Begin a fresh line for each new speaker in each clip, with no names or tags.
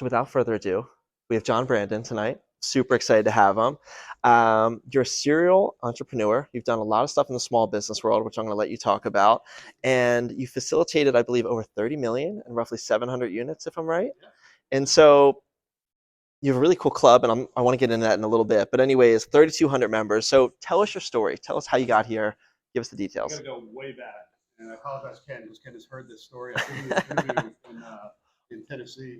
So without further ado, we have Jon Brandon tonight. Super excited to have him. You're a serial entrepreneur. You've done a lot of stuff in the small business world, which I'm going to let you talk about. And you facilitated, I believe, over 30 million and roughly 700 units, if I'm right. And so you have a really cool club, and I want to get into that in a little bit. But anyways, 3,200 members. So tell us your story. Tell us how you got here. Give us the
I got
details.
to go way back, and I apologize, Ken, because Ken has heard this story. I've given this interview in Tennessee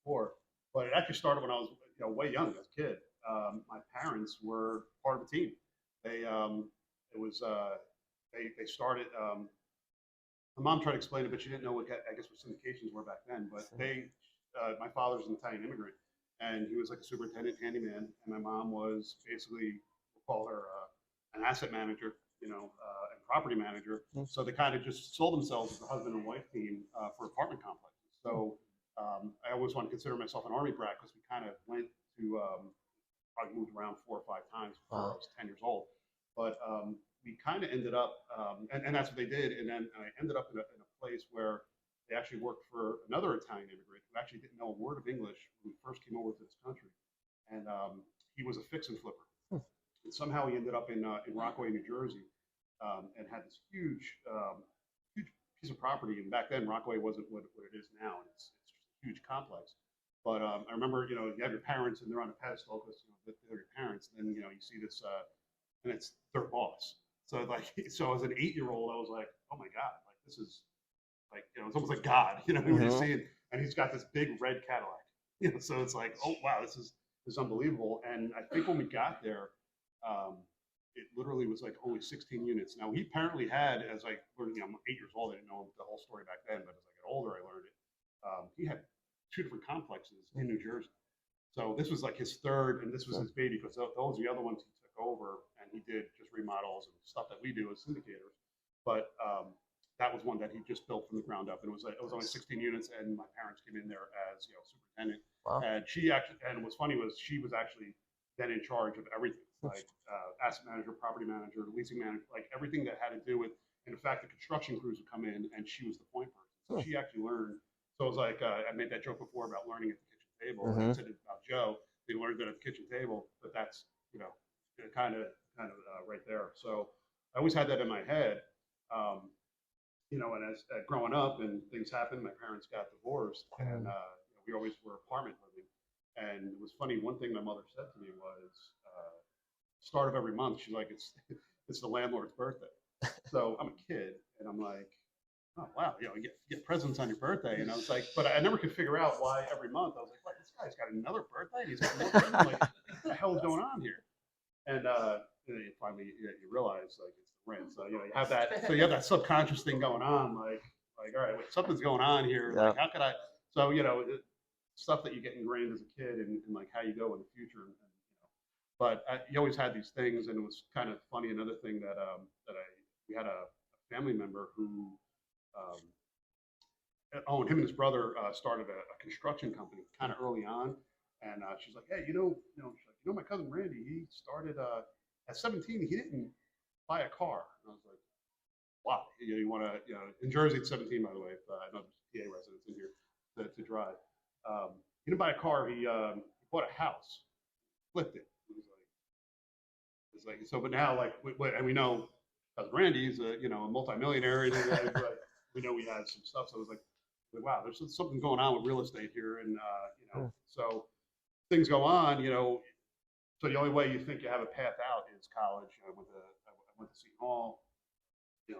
before, but it actually started when I was way young as a kid. My parents were part of a team. They it was they started. My mom tried to explain it, but she didn't know what I guess what syndications were back then. But my father's an Italian immigrant, and he was like a superintendent handyman, and my mom was basically we'll call her an asset manager, and property manager. So they kind of just sold themselves as a husband and wife team for apartment complexes. So I always want to consider myself an army brat because we kind of went to probably moved around 4 or 5 times before I was 10 years old. But we kind of ended up, and that's what they did. And then I ended up in a place where they actually worked for another Italian immigrant who actually didn't know a word of English when we first came over to this country. And he was a fix and flipper. And somehow he ended up in Rockaway, New Jersey, and had this huge piece of property. And back then, Rockaway wasn't what it is now, and it's just a huge complex. But I remember, you have your parents, and they're on a pedestal because they're your parents. And then you see this, and it's their boss. So so as an 8-year-old, I was like, oh my god, like this is like it's almost like God, we were just seeing, and he's got this big red Cadillac, so it's like, oh wow, this is unbelievable. And I think when we got there, it literally was like only 16 units. Now he apparently had, as I learned, I'm 8 years old, I didn't know the whole story back then, but as I got older, I learned it. He had 2 different complexes in New Jersey. So this was like his third, and this was his baby because those are the other ones he took over, and he did just remodels and stuff that we do as syndicators. But that was one that he just built from the ground up, and it was only 16 units, and my parents came in there as superintendent.
Wow.
And she actually, and what's funny was she was actually then in charge of everything, like asset manager, property manager, leasing manager, like everything that had to do with. And in fact, the construction crews would come in, and she was the point person. So she actually learned. So it was like I made that joke before about learning at the kitchen table. And I said it about Joe. They learned that at the kitchen table, but that's kind of right there. So I always had that in my head. And as growing up and things happened, my parents got divorced, and we always were apartment living. And it was funny. One thing my mother said to me was, start of every month, she's like, it's the landlord's birthday. So I'm a kid, and I'm like, oh wow, you get presents on your birthday, and I was like, but I never could figure out why every month. I was like, what, this guy's got another birthday, and he's got more presents. Like, what the hell is going on here? And then finally you realize like it's the rent. So you have that. So you have that subconscious thing going on, like all right, wait, something's going on here.
Yeah.
Like how could I? So stuff that you get ingrained as a kid, and like how you go in the future. But you always had these things, and it was kind of funny. Another thing that we had a family member who him and his brother started a construction company kind of early on, and she's like, hey, she's like, my cousin Randy, he started at 17. He didn't buy a car, and I was like, wow, you want to, in Jersey at 17, by the way, if I know there's PA residents in here to drive. He didn't buy a car. He bought a house, flipped it. It was like, so, but now like, and we know cousin Randy's a multimillionaire, and we know we had some stuff. So it was like, wow, there's something going on with real estate here, and so things go on, So the only way you think you have a path out is college. I went to Seton Hall.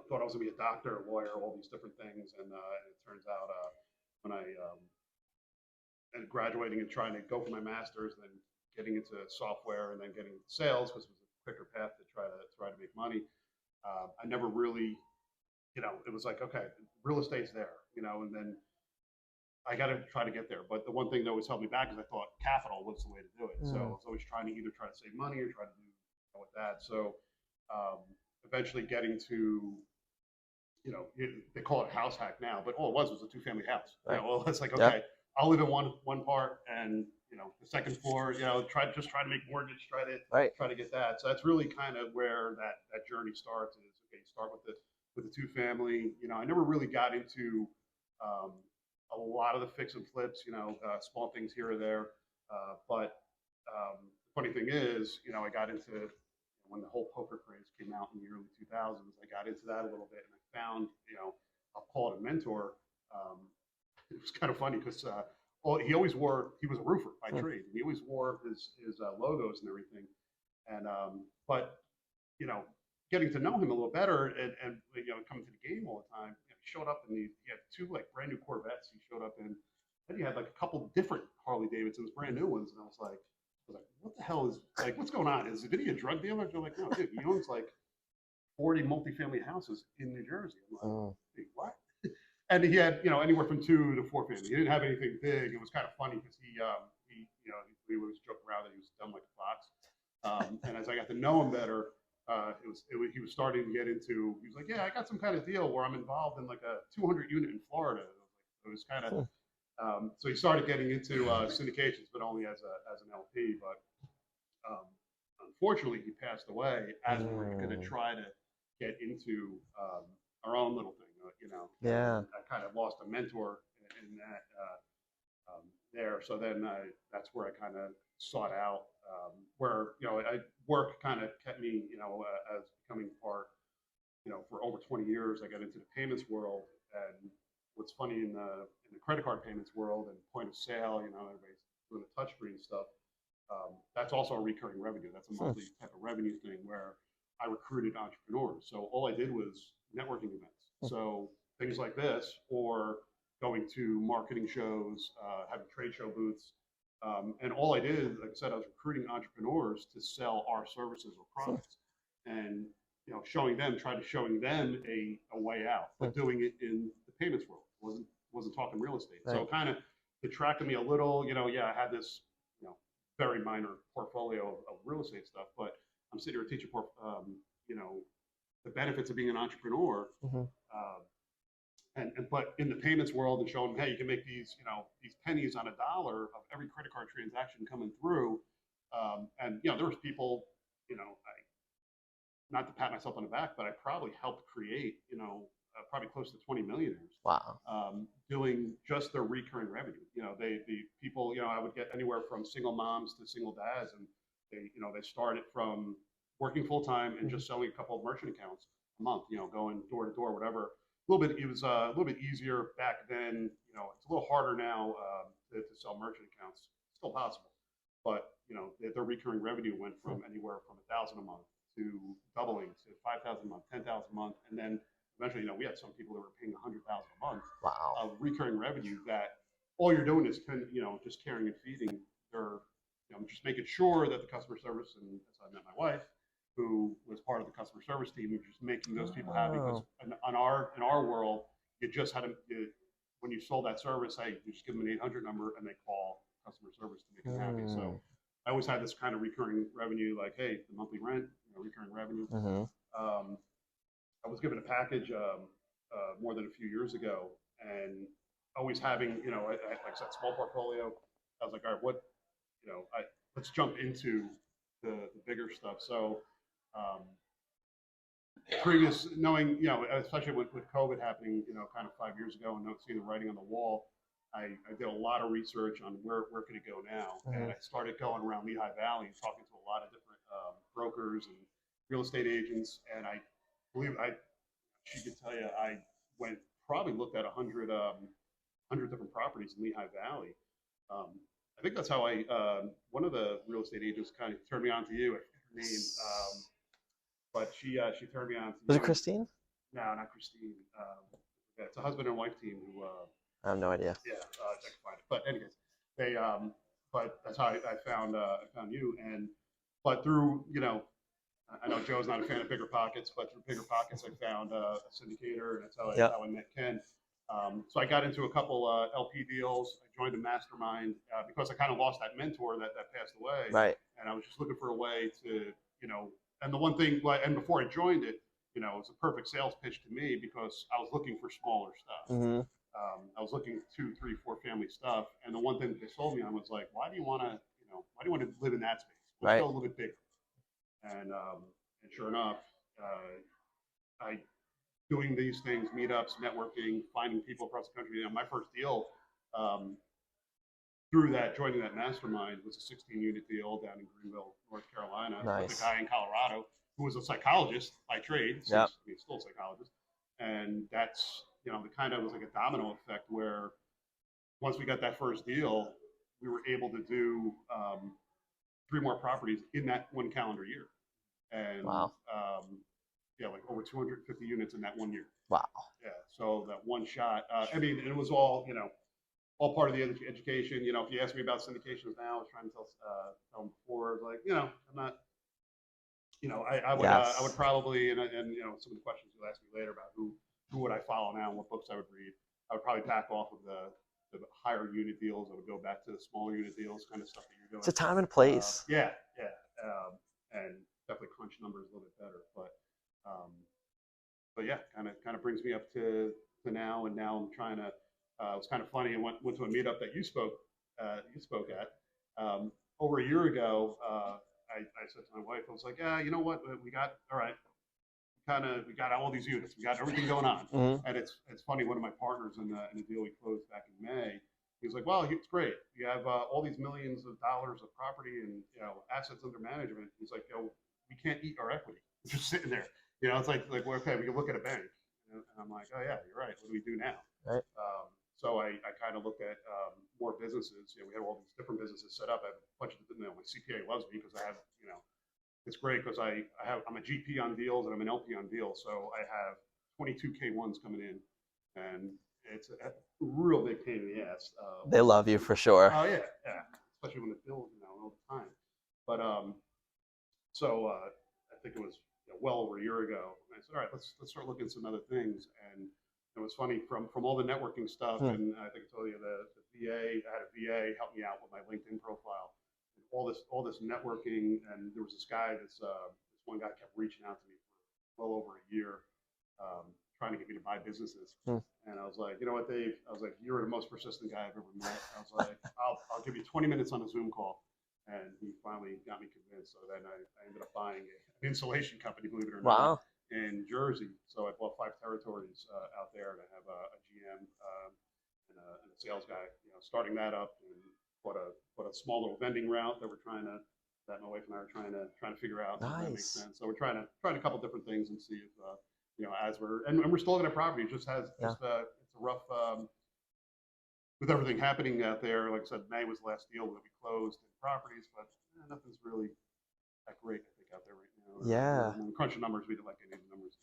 Thought I was gonna be a doctor, a lawyer, all these different things, and it turns out when I ended graduating and trying to go for my master's, then getting into software, and then getting into sales because it was a quicker path to try to make money. I never really, it was like, okay, real estate's there, and then I got to try to get there. But the one thing that always held me back is I thought capital was the way to do it. So I was always trying to either try to save money or try to do with that. So eventually getting to, they call it house hack now, but all it was a 2-family house.
Right.
Well, it's like, okay, I'll live in one part, and the second floor, try to make mortgage, try to get that. So that's really kind of where that journey starts. Is okay, you start with the 2-family. I never really got into a lot of the fix and flips, small things here or there. But the funny thing is, I got into when the whole poker craze came out in the early 2000s. I got into that a little bit, and I found, I'll call it a mentor. Um, it was kind of funny because he always wore. He was a roofer by trade, and he always wore his logos and everything. And but you know, getting to know him a little better and coming to the game all the time, he showed up and he had two like brand new Corvettes. He showed up in. Then he had like a couple different Harley Davidsons, brand new ones, and I was like, what the hell is like, what's going on? Did he a drug dealer? They're like, no, dude, he owns like 40 multifamily houses in New Jersey. I'm like, hey, what? And he had, anywhere from 2 to 4 families. He didn't have anything big. It was kind of funny because we always joke around that he was dumb like a fox. And as I got to know him better, he was starting to get into. He was like, yeah, I got some kind of deal where I'm involved in like a 200 unit in Florida. It was kind of. So he started getting into syndications, but only as an LP. But unfortunately, he passed away as we were going to try to get into our own little thing.
Yeah.
I kind of lost a mentor in that there. So then that's where I kind of sought out where work kind of kept me as becoming part. For over 20 years, I got into the payments world, and what's funny in the credit card payments world and point of sale, everybody's doing the touchscreen stuff. That's also a recurring revenue. That's a monthly type of revenue thing where I recruited entrepreneurs. So all I did was networking events. So things like this, or going to marketing shows, having trade show booths. And all I did, like I said, I was recruiting entrepreneurs to sell our services or products. And showing them a way out, but doing it in the payments world. Wasn't talking real estate. Right. So kind of detracted me a little. I had this very minor portfolio of real estate stuff, but I'm sitting here teaching the benefits of being an entrepreneur. But in the payments world, and showing them, hey, you can make these pennies on a dollar of every credit card transaction coming through. And there was people, not to pat myself on the back, but I probably helped create, probably close to 20 millionaires.
Wow.
Doing just their recurring revenue. The people, I would get anywhere from single moms to single dads, and they started from working full time and just selling a couple of merchant accounts a month. Going door to door, whatever. It was a little bit easier back then. It's a little harder now to sell merchant accounts. Still possible, but their recurring revenue went from anywhere from $1,000 a month to doubling to $5,000 a month, $10,000 a month, and then eventually, we had some people that were paying $100,000 a month.
Wow.
Of recurring revenue that all you're doing is just caring and feeding. Just making sure that the customer service, and that's how I met my wife, who was part of the customer service team, and just making those people happy. Because in our world, you just had when you sold that service, hey, you just give them an 800 number and they call customer service to make them happy. So I always had this kind of recurring revenue, like, hey, the monthly rent, recurring revenue. I was given a package more than a few years ago, and always having, like I said, small portfolio. I was like, all right, let's jump into the bigger stuff. So knowing, especially with COVID happening, kind of 5 years ago, and seeing the writing on the wall, I did a lot of research on where could it go now. And I started going around Lehigh Valley and talking to a lot of different brokers and real estate agents. And I believe she could tell you, I probably looked at 100 different properties in Lehigh Valley. I think that's how one of the real estate agents kind of turned me on to you. I forget her name. But she turned me on to
Was
you.
it Christine?
No, not Christine. It's a husband and wife team who.
I have no idea.
Yeah, I can find it. But anyways, but that's how I found you. But through, I know Joe's not a fan of Bigger Pockets, but through Bigger Pockets, I found a syndicator, and that's how I met Ken. So I got into a couple LP deals. I joined a mastermind because I kind of lost that mentor that passed away.
Right.
And I was just looking for a way to, and the one thing, and before I joined it, it was a perfect sales pitch to me because I was looking for smaller stuff. I was looking 2, 3, 4 family stuff, and the one thing that they sold me on was like, why do you want to live in that space? Let's go a little bit bigger. And sure enough, I doing these things, meetups, networking, finding people across the country. My first deal um, through that, joining that mastermind was a 16-unit deal down in Greenville, North Carolina, with a
Nice.
guy in Colorado who was a psychologist by trade,
Yep.
since he's still a psychologist. And that's, the kind of was like a domino effect where once we got that first deal, we were able to do three more properties in that one calendar year. And
Wow.
yeah, like over 250 units in that 1 year.
Wow.
Yeah. So that one shot, I mean, it was all part of the education. If you ask me about syndications now, I was trying to tell them before, like, I'm not, I would
Yes.
probably, and some of the questions you'll ask me later about who would I follow now and what books I would read, I would probably back off of the higher unit deals. I would go back to the smaller unit deals, kind of stuff that you're
It's
doing.
a time and place.
Yeah, yeah, and definitely crunch numbers a little bit better, um, but yeah, kind of brings me up to now, and now I'm trying to. It was kind of funny. I went to a meetup that you spoke at over a year ago. I said to my wife, I was like, yeah, you know what, we got all right. We got all these units, we got everything going on,
Mm-hmm.
and it's funny. One of my partners in the deal we closed back in May, he was like, well, it's great. You have all these millions of dollars of property and assets under management. He's like, we can't eat our equity. It's just sitting there. It's like well, okay, we can look at a bank. And I'm like, oh yeah, you're right. What do we do now?
Right.
So I kind of looked at more businesses. We have all these different businesses set up. I have a bunch of, my CPA loves me because I have, it's great because I'm a GP on deals and I'm an LP on deals. So I have 22 K1s coming in, and it's a real big pain in the ass.
They love you for sure.
Oh yeah, yeah, especially when the bill, all the time. But so I think it was well over a year ago. And I said, all right, let's start looking at some other things. And it was funny from all the networking stuff.
Hmm.
And I think I told you the VA. I had a VA help me out with my LinkedIn profile. And all this networking. And there was this guy. This one guy kept reaching out to me for well over a year, trying to get me to buy businesses.
Hmm.
And I was like, you know what, Dave? I was like, you're the most persistent guy I've ever met. I was like, I'll give you 20 minutes on a Zoom call. And he finally got me convinced. So then I ended up buying an insulation company, believe it or not,
Wow.
in Jersey. So I bought 5 territories out there, and I have a GM and a sales guy, starting that up, and bought a small little vending route that that my wife and I are trying to figure out. If that makes
Nice.
sense. So we're trying a couple different things and see if as we're still looking at property. It just has
Yeah.
it's a rough. With everything happening out there, like I said, May was the last deal that we closed in properties, but nothing's really that great, I think, out there right now.
Yeah.
When we crunch the numbers, we didn't like any of the numbers.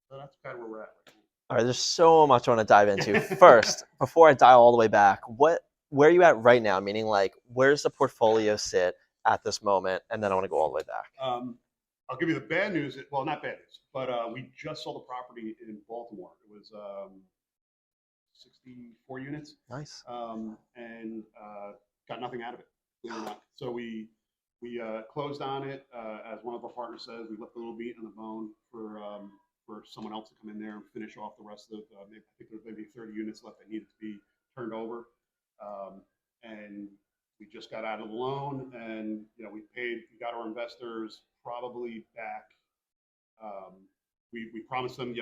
So that's kind of where we're at right
All right. There's so much I want to dive into.
now.
First, before I dial all the way back, where are you at right now? Meaning, like, where's the portfolio sit at this moment? And then I want to go all the way back.
I'll give you the bad news. Well, not bad news, but we just sold a property in Baltimore. It was 64 units,
Nice.
and got nothing out of it. Believe it or not. So we closed on it. As one of our partners says, we left a little meat on the bone for someone else to come in there and finish off the rest of. I think there's maybe 30 units left that needed to be turned over, and we just got out of the loan, and we got our investors probably back. We promised them, we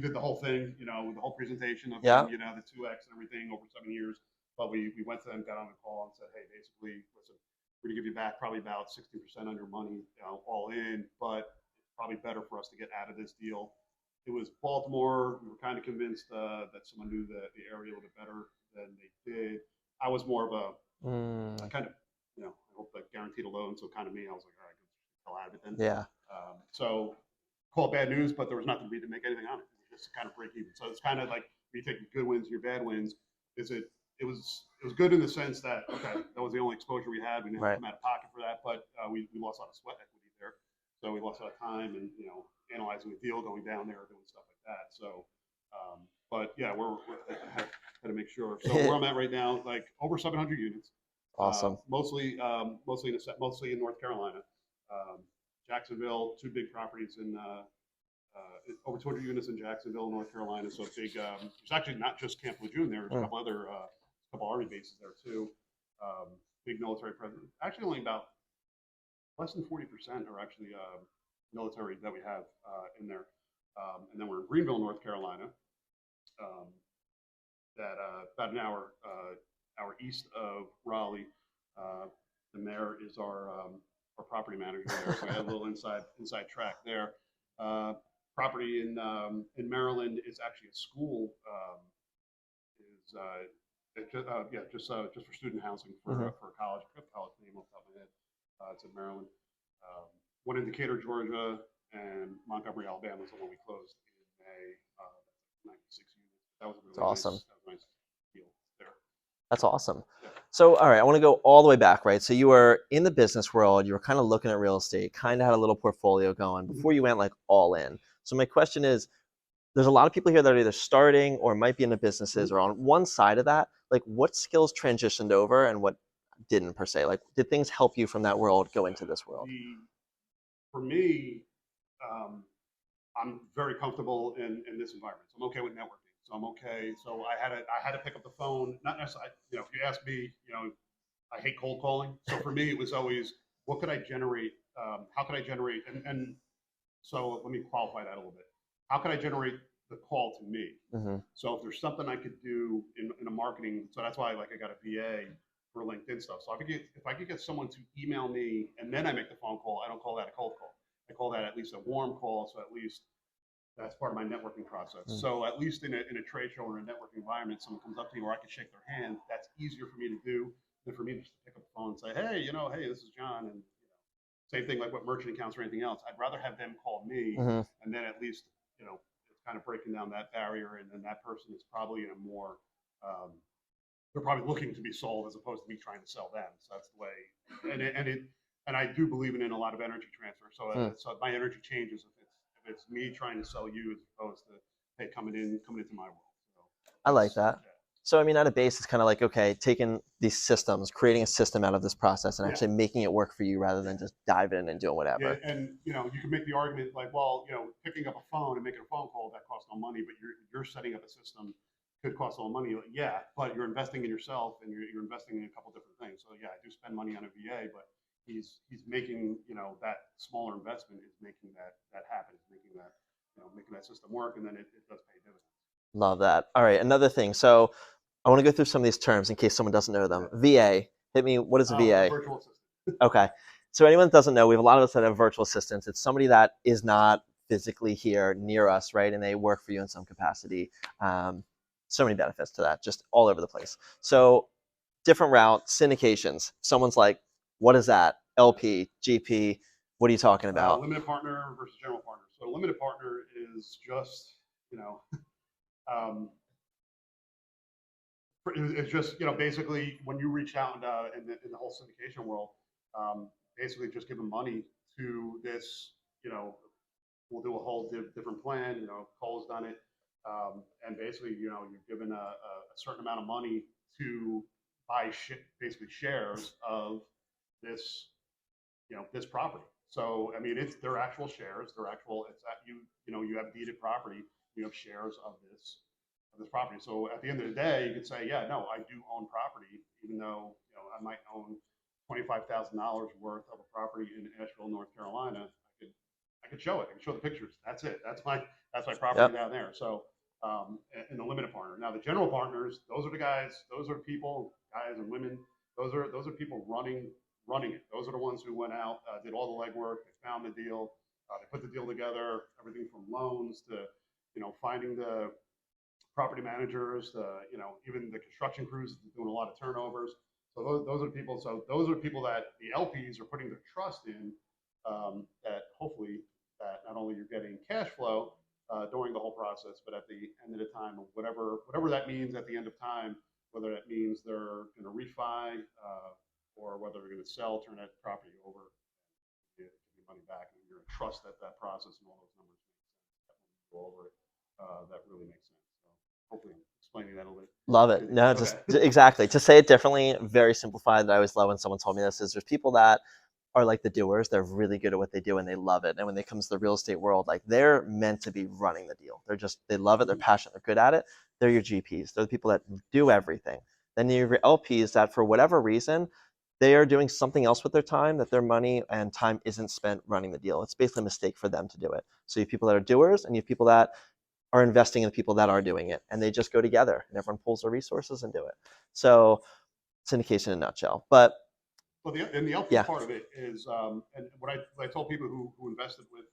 did the whole thing, with the whole presentation of
Yeah.
them, the 2x and everything over 7 years. But we went to them, got on the call, and said, hey, basically, listen, we're gonna give you back probably about 60% on your money, all in, but it's probably better for us to get out of this deal. It was Baltimore. We were kind of convinced that someone knew the area a little bit better than they did. I was more of I kind of, I hope that guaranteed a loan. So kind of me, I was like, all right, get the hell out of it then.
Yeah.
So call it bad news, but there was nothing to make anything on it. It was just to kind of break even. So it's kind of like when you take your good wins, your bad wins. It was good in the sense that, okay, that was the only exposure we had. We didn't have to come out of pocket for that, but we lost a lot of sweat equity there. So we lost a lot of time and analyzing the deal, going down there, doing stuff like that. So, but yeah, we're had to make sure. So where I'm at right now, like over 700 units.
Awesome.
Mostly in North Carolina. Jacksonville, 2 big properties in over 200 units in Jacksonville, North Carolina. So big. There's actually not just Camp Lejeune there. There's a couple other couple Army bases there too. Big military presence. Actually, only about less than 40% are actually military that we have in there. And then we're in Greenville, North Carolina. that about an hour east of Raleigh. Uh, the mayor is our property manager there, so we had a little inside track there. Uh, Property in Maryland is actually a school. Is just for student housing
Hmm.
for college. I forget the college name off the top of my head. It's in Maryland. Um, One in Decatur, Georgia, and Montgomery, Alabama is the one we closed in May. 96 units. That was a
It's
really
awesome.
nice deal there.
That's awesome.
Yeah.
So, all right, I want to go all the way back, right? So you were in the business world, you were kind of looking at real estate,
Right.
kind of had a little portfolio going
Mhm.
before you went like all in. So my question is, there's a lot of people here that are either starting or might be in the businesses
Mhm.
or on one side of that. Like what skills transitioned over and what didn't per se? Like did things help you from that world go into this world?
The For me, um, I'm very comfortable in this environment. So I'm okay with networking. So I'm okay. So I had to pick up the phone. Not necessarily, if you ask me, I hate cold calling. So for me, it was always what could I generate? How could I generate? And so let me qualify that a little bit. How could I generate the call to me?
Hmm.
So if there's something I could do in a marketing, so that's why I got a VA for LinkedIn stuff. So if I could get someone to email me and then I make the phone call, I don't call that a cold call. I call that at least a warm call. So at least that's part of my networking process. So at least in a trade show or a networking environment, someone comes up to me where I can shake their hand. That's easier for me to do than for me to just pick up the phone and say, hey, hey, this is John, and same thing like with merchant accounts or anything else. I'd rather have them call me,
Hmm.
and then at least it's kind of breaking down that barrier, and then that person is probably in a more they're probably looking to be sold as opposed to me trying to sell them. So that's the way, and I do believe in a lot of energy transfer. So my energy changes if it's me trying to sell you as opposed to hey coming into my world. So
I like
that's
that. So I mean, at a base, it's kind of like okay, taking these systems, creating a system out of this process, and
yeah.
actually making it work for you rather
Yeah.
than just diving in and doing
Yeah,
whatever.
and you can make the argument like, well, picking up a phone and making a phone call that costs no money, but you're setting up a system could cost all money. Like, yeah, but you're investing in yourself and you're investing in a couple different things. So yeah, I do spend money on a VA, but he's making that smaller investment is making that happen, is making that system work, and then it does pay dividends.
Love that. All right, another thing. So I want to go through some of these terms in case someone doesn't know them.
Yeah.
VA. Hit me. What is a
A
VA?
virtual assistant.
Okay. So anyone that doesn't know, we have a lot of us that have virtual assistants. It's somebody that is not physically here near us, right? And they work for you in some capacity. Um, so many benefits to that, just all over the place. So different route, syndications. Someone's like, what is that? LP, GP, what are you talking about?
Limited partner versus general partner. So limited partner is just um, it's just basically when you reach out in the whole syndication world, basically just giving money to this. We'll do a whole different plan. Cole's done it, and basically you're given a certain amount of money to buy basically shares of this this property. So I mean, it's their actual shares, their actual. It's that you have deeded property, you have shares of this property. So at the end of the day, you could say, yeah, no, I do own property, even though I might own $25,000 worth of a property in Asheville, North Carolina. I could show it. I can show the pictures. That's it. That's my property
Yep.
down there. So in the limited partner. Now the general partners, those are the guys. Those are people, guys and women. Those are people running it. Those are the ones who went out, did all the legwork, they found the deal, they put the deal together, everything from loans to finding the property managers, even the construction crews doing a lot of turnovers. So those are people. So those are people that the LPs are putting their trust in. That hopefully that not only you're getting cash flow during the whole process, but at the end of the time, whatever that means at the end of time, whether that means they're going to refi or whether they're going to sell, turn that property over, get your money back, and you're going to trust that process and all those numbers make sense. That when you go over it, that really makes sense. So hopefully, I'm explaining that a little bit.
Love it. No, just
Okay.
exactly. To say it differently, very simplified. That I always love when someone told me this is there's people that are like the doers. They're really good at what they do and they love it. And when it comes to the real estate world, like they're meant to be running the deal. They love it. They're passionate. They're good at it. They're your GPs. They're the people that do everything. Then you have your LPs that for whatever reason, they are doing something else with their time that their money and time isn't spent running the deal. It's basically a mistake for them to do it. So you have people that are doers and you have people that are investing in the people that are doing it, and they just go together and everyone pulls their resources and do it. So syndication in a nutshell. But
Well, and the LP
yeah.
part of it is, and what I told people who invested with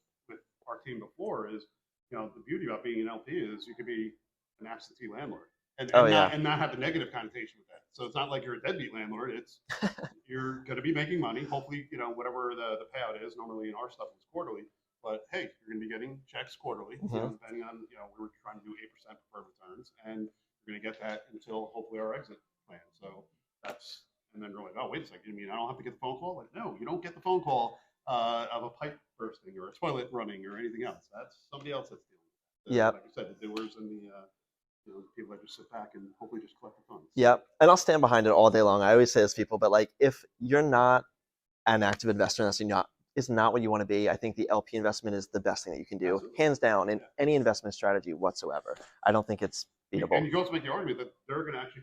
our team before is, the beauty about being an LP is you could be an absentee landlord and,
Oh
and
yeah.
not and not have the negative connotation with that. So it's not like you're a deadbeat landlord. It's you're going to be making money. Hopefully, whatever the payout is. Normally in our stuff it's quarterly, but hey, you're going to be getting checks quarterly.
Mm-hmm.
Depending on we were trying to do 8% preferred returns, and you're going to get that until hopefully our exit plan. So that's and then you're like, oh, wait a second. You mean I don't have to get the phone call? Like, no, you don't get the phone call of a pipe bursting or a toilet running or anything else. That's somebody else that's dealing with it.
Yep.
Like I said, the doers and the people that just sit back and hopefully just collect the funds.
Yep. And I'll stand behind it all day long. I always say this to people, but like if you're not an active investor and that's is not what you want to be, I think the LP investment is the best thing that you can do,
Absolutely.
hands down, in
Yeah.
any investment strategy whatsoever. I don't think it's beatable.
And you can also make the argument that they're going to actually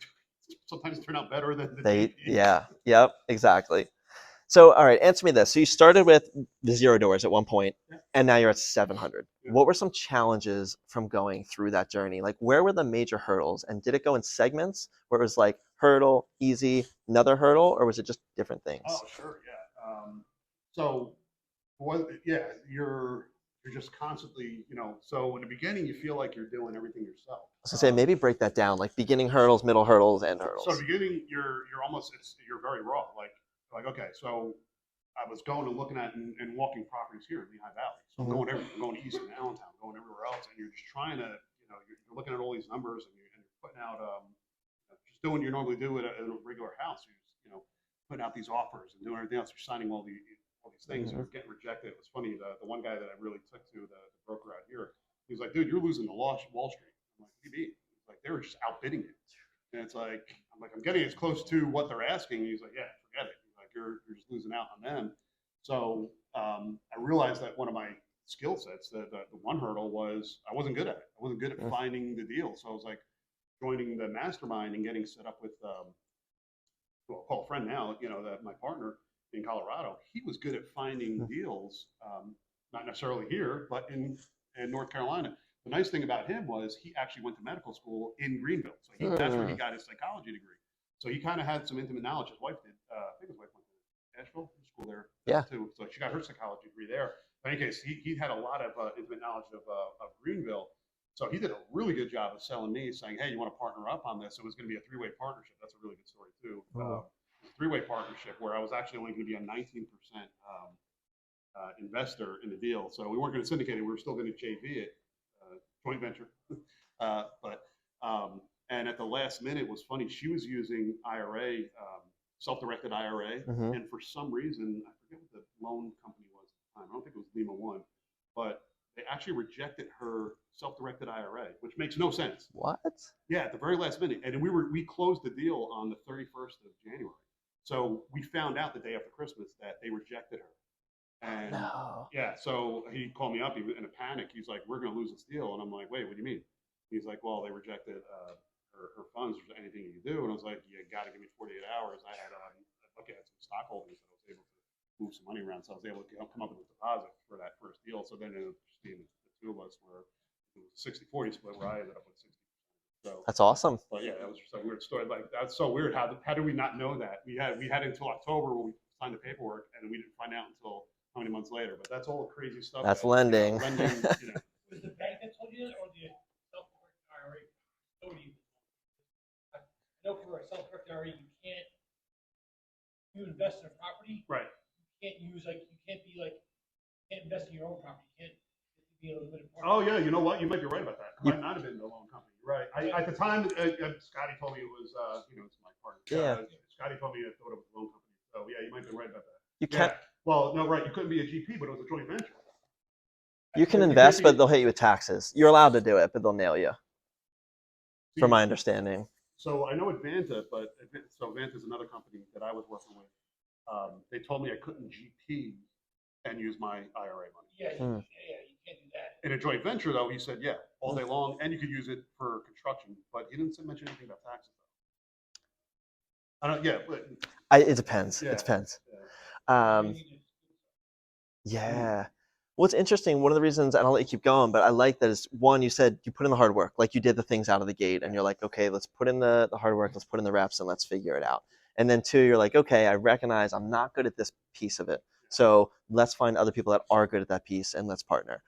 sometimes turn out better than the
They,
GPs.
yeah, yep, exactly. So, all right, answer me this. So you started with the 0 doors at one point, and now you're at 700.
Yeah.
What were some challenges from going through that journey? Like, where were the major hurdles? And did it go in segments where it was like hurdle, easy, another hurdle, or was it just different things?
Oh, sure, yeah. So, yeah, you're just constantly, So in the beginning, you feel like you're doing everything yourself.
I was gonna say maybe break that down, like beginning hurdles, middle hurdles, end
So
hurdles.
at the beginning, you're almost you're very raw. Like okay, so I was going and looking at and walking properties here in Lehigh Valley. So I'm going everywhere. I'm going east in Allentown, going everywhere else, and you're just trying to, you're looking at all these numbers and you're putting out, just doing what you normally do at a regular house. You're just, putting out these offers and doing everything else. You're signing all these things, and you're getting rejected. It was funny. The one guy that I really took to the broker out here, he was like, "Dude, you're losing to Wall Street." I'm like, "What do you mean?" He's like, "They were just outbidding it." And it's like, I'm getting as close to what they're asking. He's like, yeah, forget it. He's like, you're just losing out on them. So I realized that one of my skill sets, the one hurdle was I wasn't good at it. I wasn't good at finding the deal. So I was like joining the mastermind and getting set up with, who I'll call a friend now, my partner in Colorado. He was good at finding deals, not necessarily here, but in North Carolina. The nice thing about him was he actually went to medical school in Greenville. So that's where he got his psychology degree. So he kind of had some intimate knowledge. His wife did. I think his wife went to Asheville school there too. So she got her psychology degree there. In any case, he had a lot of intimate knowledge of Greenville. So he did a really good job of selling me, saying, hey, you want to partner up on this? It was going to be a three-way partnership. That's a really good story too. Three-way partnership where I was actually only going to be a 19% investor in the deal. So we weren't going to syndicate it. We were still going to JV it. Joint venture. And at the last minute, it was funny. She was using IRA, self-directed IRA, and for some reason, I forget what the loan company was at the time. I don't think it was Lima One, but they actually rejected her self-directed IRA, which makes no sense.
What?
Yeah, at the very last minute, and we closed the deal on the 31st of January. So we found out the day after Christmas that they rejected her. And yeah, so he called me up in a panic. He's like, we're going to lose this deal. And I'm like, wait, what do you mean? He's like, well, they rejected her funds. Is there anything you can do? And I was like, you got to give me 48 hours. I had some stock holdings that I was able to move some money around. So I was able to come up with a deposit for that first deal. So then it ended up just being the two of us where it was a 60-40 split where I ended up with 60. So
that's awesome.
But yeah, that was just a weird story. Like that's so weird. How do we not know that? We had until October when we signed the paperwork, and we didn't find out until how many months later. But that's all crazy stuff.
That's lending.
Lending.
Was the bank that told you that, or the self-directed IRA told you? I know for a self-directed IRA, you invest in a property.
Right.
You can't invest in your own property. You can't be a limited partner.
Oh yeah, you know what? You might be right about that. It might not have been the loan company. Right. At the time, Scotty told me it was, it's my partner.
Yeah.
Scotty told me I thought it was a loan company. So yeah, you might be right about that.
You can't.
Well, no, right. You couldn't be a GP, but it was a joint venture.
You can invest, but they'll hit you with taxes. You're allowed to do it, but they'll nail you. From my understanding.
So I know Advanta, but Advanta is another company that I was working with. They told me I couldn't GP and use my IRA money.
Yeah, you can't do that.
In a joint venture, though, he said, yeah, all day long, and you could use it for construction, but he didn't mention anything about taxes. Though. I don't. Yeah, but
It depends.
Yeah,
it depends.
Yeah.
Yeah. Well, it's interesting. One of the reasons, and I'll let you keep going, but I like that is one, you said you put in the hard work, like you did the things out of the gate, and you're like, okay, let's put in the hard work, let's put in the reps, and let's figure it out. And then two, you're like, okay, I recognize I'm not good at this piece of it, so let's find other people that are good at that piece, and let's partner.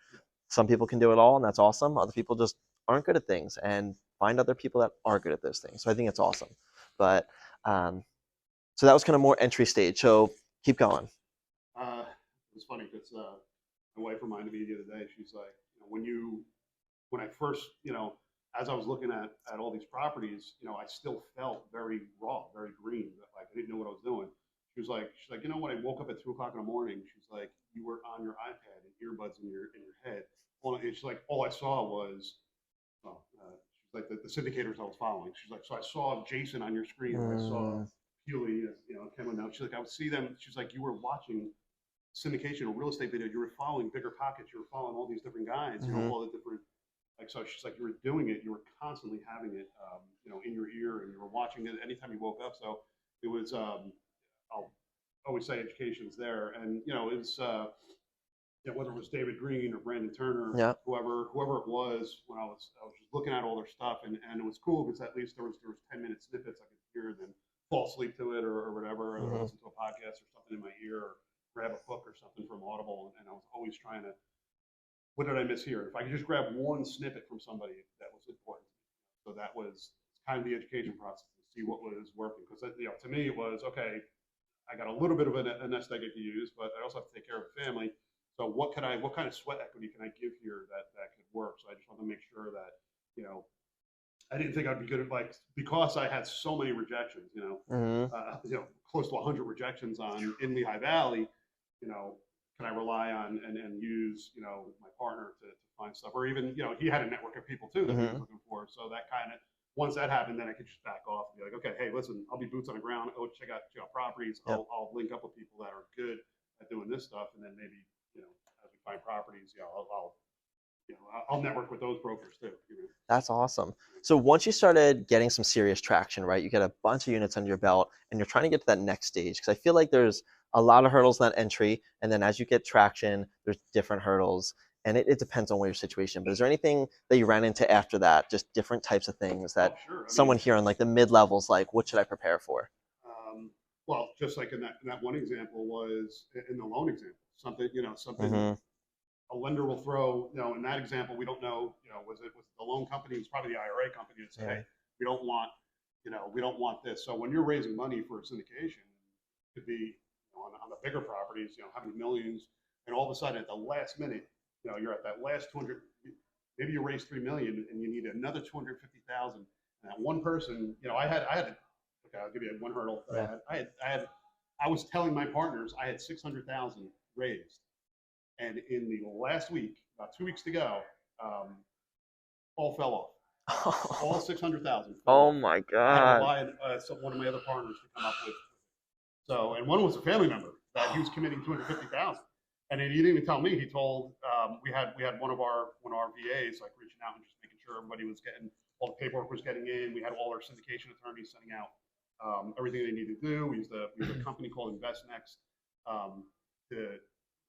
Some people can do it all, and that's awesome. Other people just aren't good at things, and find other people that are good at those things. So I think it's awesome. But so that was kind of more entry stage. So keep going.
It was funny because my wife reminded me the other day. She's like, when I first, as I was looking at all these properties, I still felt very raw, very green. Like I didn't know what I was doing. She's like, when I woke up at 2 o'clock in the morning, she's like, you were on your iPad and earbuds in your head. Well, and she's like, all I saw was, well, she's like the syndicators I was following. She's like, so I saw Jason on your screen. I saw
Mm,
Hewley, Cameron. Now she's like, I would see them. She's like, you were watching syndication or real estate video. You were following Bigger Pockets. You were following all these different guys.
mhm.
All the different. Like so, she's like, you were doing it. You were constantly having it, in your ear, and you were watching it anytime you woke up. So it was. I'll always say education's there, and it was. Whether it was David Green or Brandon Turner,
Yeah.
whoever it was, when I was just looking at all their stuff, and it was cool because at least there was 10-minute snippets I could hear, and then fall asleep to it or whatever, or
Mhm.
listen to a podcast or something in my ear, or grab a book or something from Audible, and I was always trying to, what did I miss here? If I could just grab one snippet from somebody that was important, so that was kind of the education process to see what was working, because to me it was okay. I got a little bit of a nest egg to use, but I also have to take care of the family. So what kind of sweat equity can I give here that could work? So I just want to make sure that, you know, I didn't think I'd be good at because I had so many rejections,
Mhm.
close to 100 rejections in Lehigh Valley, you know, can I rely on and use, my partner to find stuff, or even, he had a network of people too that he was
Mhm.
looking for. So that kind of, once that happened, then I could just back off and be like, okay, hey, listen, I'll be boots on the ground. Oh, check out properties.
Yep.
I'll link up with people that are good at doing this stuff, and then maybe, as we find properties, I'll network with those brokers too.
That's awesome. So once you started getting some serious traction, right, you get a bunch of units under your belt and you're trying to get to that next stage. Because I feel like there's a lot of hurdles in that entry. And then as you get traction, there's different hurdles. And it depends on where your situation. But is there anything that you ran into after that? Just different types of things that
Oh, sure. I
someone
mean,
here on like the mid levels, like, what should I prepare for?
um, well, just like in that one example was in the loan example, something
Mm-hmm.
a lender will throw, in that example, we don't know, was it the loan company? It was probably the IRA company that said,
Yeah.
hey, we don't want, we don't want this. So when you're raising money for a syndication, it could be, on the bigger properties, how many millions, and all of a sudden at the last minute, you're at that last 200, maybe you raise 3 million and you need another 250,000. And that one person, okay, I'll give you one hurdle that
Yeah.
I was telling my partners I had 600,000 raised, and in the last week, about 2 weeks to go, all fell off. All 600,000 fell
Oh
off.
my
I had to
God.
rely on one of my other partners to come up with. So, and one was a family member that he was committing 250,000, and then he didn't even tell me. He told we had one of our VAs like reaching out and just making sure everybody was getting all the paperwork was getting in. We had all our syndication attorneys sending out everything they needed to do. We used a company called InvestNext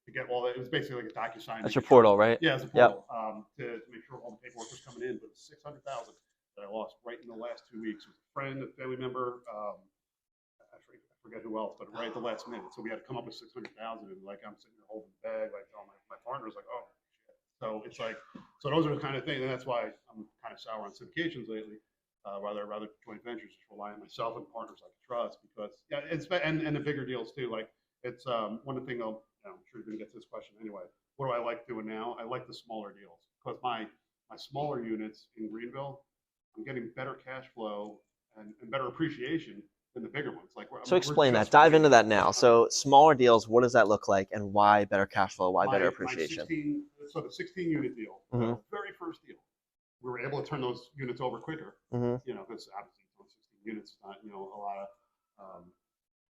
to get all that. It was basically like a DocuSign.
That's your
Making sure,
portal, right?
yeah, it's a
Yep.
portal to make sure all the paperwork was coming in. But it was 600,000 that I lost right in the last 2 weeks. It was a friend, a family member. I forget who else, but right at the last minute. So we had to come up with 600,000, and like I'm sitting there holding the bag, like all my partner's like, oh shit. So it's like, so those are the kind of things, and that's why I'm kind of sour on syndications lately. Rather joint ventures, just rely on myself and partners I can trust, because yeah, and the bigger deals too. Like it's one of the things I'm sure you're gonna get to this question anyway. What do I like doing now? I like the smaller deals because my smaller units in Greenville, I'm getting better cash flow and better appreciation than the bigger ones. Like
So
we're
explain that.
just
Dive into
beginning.
that now.
Okay.
So smaller deals, what does that look like, and why better cash flow? Why better
My
appreciation?
16, so the 16 unit deal,
Mm-hmm.
the very first deal, we were able to turn those units over quicker.
Mm-hmm.
Because obviously it's only 16 units, it's not a lot of